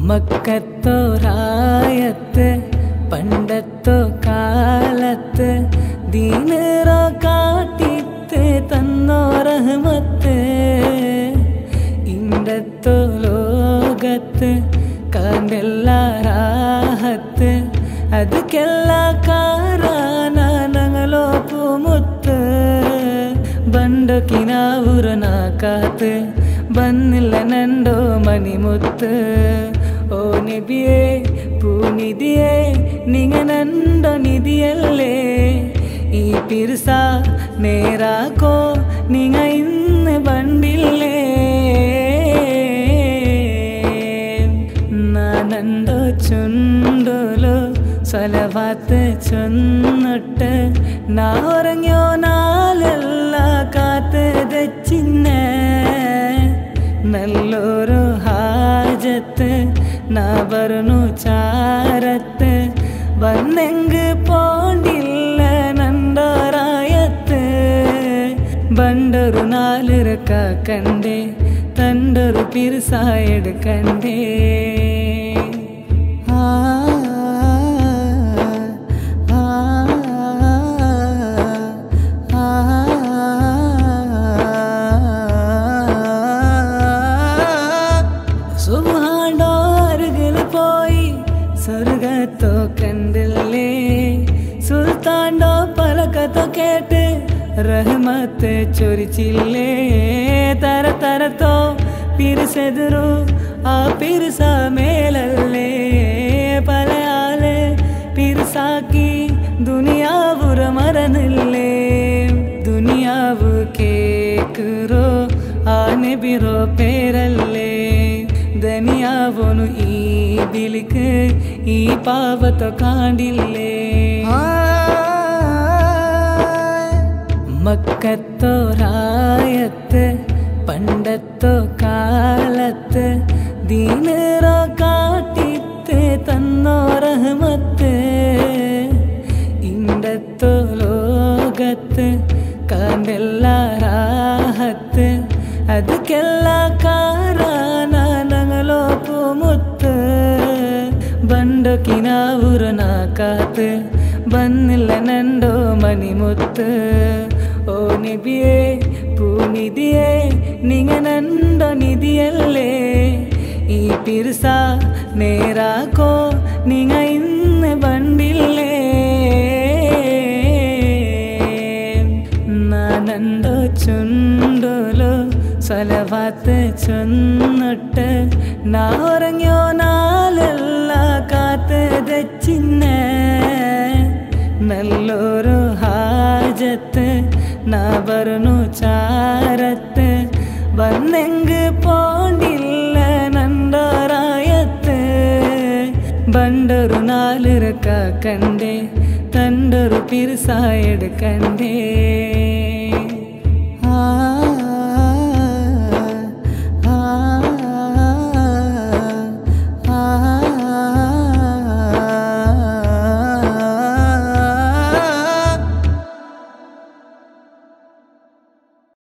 മക്കത്തോ റായത്ത് പണ്ടത്തോ കാലത്ത് ദീനറോ കാട്ടിത്ത് തന്നോ റഹ്മത്ത് ഇണ്ടത്തോ ലോകത്ത് കാണ്ടെല്ല റാഹത്ത് ಅದಕ್ಕೆಲ್ಲ ಕಾರಣ ನಂಗಲೋಪು ಮುತ್ತು ಬಂಡಕಿನ ಊರನ ಕಾತು ಬನ್ನಿಲ್ಲ ನಂಡೋ ಮನಿ ಮುತ್ತು ಓ ನಿಬಿಯೇ ಪೂನಿದಿಯೇ ನಿಂಗ ನಂಡೋ ನಿಧಿಯಲ್ಲೇ ಈ ಪಿರ್ಸ ನೇರಾಕೋ ನಿಂಗ ಇನ್ನು ಬಂಡಿಲ್ಲೇ നാനണ്ടോ ചുണ്ടോലോ സ്വലവാത്ത് ചൊന്നിട്ട് നാ ഉറങ്ങിയോ നാലെല്ല കാത്ത് ദച്ചിന്ന നല്ലൊരു ഹാജത്ത് നാ വരണു ചാരത്ത് വന്നെങ്ക് പോണ്ടില്ല നണ്ടോറായത്ത് ബണ്ടൊരു നാലിറക്ക കണ്ടേ തണ്ടൊരു പിർസായെടുക്കണ്ടേ സുബ്ഹാനോ അരികിൽ പോയി സ്വർഗത്തോ കണ്ടില്ലേ സുൽത്താൻഡോ പലകത്തോ കേട്ട് റഹ്മത്ത് ചൊരിച്ചില്ലേ തര തരത്തോ പിരിസെതിരു ആ പിരിസ മേലല്ലേ പല ആള് പിരിസാക്കി ദുനിയാവുറ മറന്നില്ലേ ദുനിയാവ് കേക്കുറോ ആ നബിറോ പേരല്ലേ ദനിയാവോನು ಈ ದಿಲಿക്ക് ಈ ಪಾವತೋ ಕಾಂಡಿಲ್ಲೇ മക്കത്തോ റായത്ത് പണ്ടത്തോ കാലത്ത് ദീനറോ കാട്ടിത്ത് തന്നോ റഹ്മത്ത് ഇണ്ടത്തോ ലോകത്ത് കാണ്ടെല്ല റാഹത്ത് ಅದಕ್ಕೆಲ್ಲ ಕಾರಣ ನಂಗಲೋಪು ಮುತ್ತು ಬಂಡಕಿನ ಊರನ ಕಾತು ಬನ್ನಿಲ್ಲ ನಂಡೋ ಮನಿ ಮುತ್ತು ಓ ನಿಬಿಯೇ ಪೂನಿದಿಯೇ ನಿಂಗ ನಂಡೋ ನಿಧಿಯಲ್ಲೇ ಈ ಪಿರ್ಸ ನೇರಾಕೋ ನಿಂಗ ಇನ್ನು ಬಂಡಿಲ್ಲೇ നാനണ്ടോ ചുണ്ടോലോ സ്വലവാത്ത് ചൊന്നിട്ട് നാ ഉറങ്ങിയോ നാലെല്ല കാത്ത് ദച്ചിന്ന നല്ലൊരു ഹാജത്ത് നാ വരണു ചാരത്ത് വന്നെങ്ക് പോണ്ടില്ല നണ്ടോറായത്ത് ബണ്ടൊരു നാലിറക്ക കണ്ടേ തണ്ടൊരു പിർസായെടുക്കണ്ടേ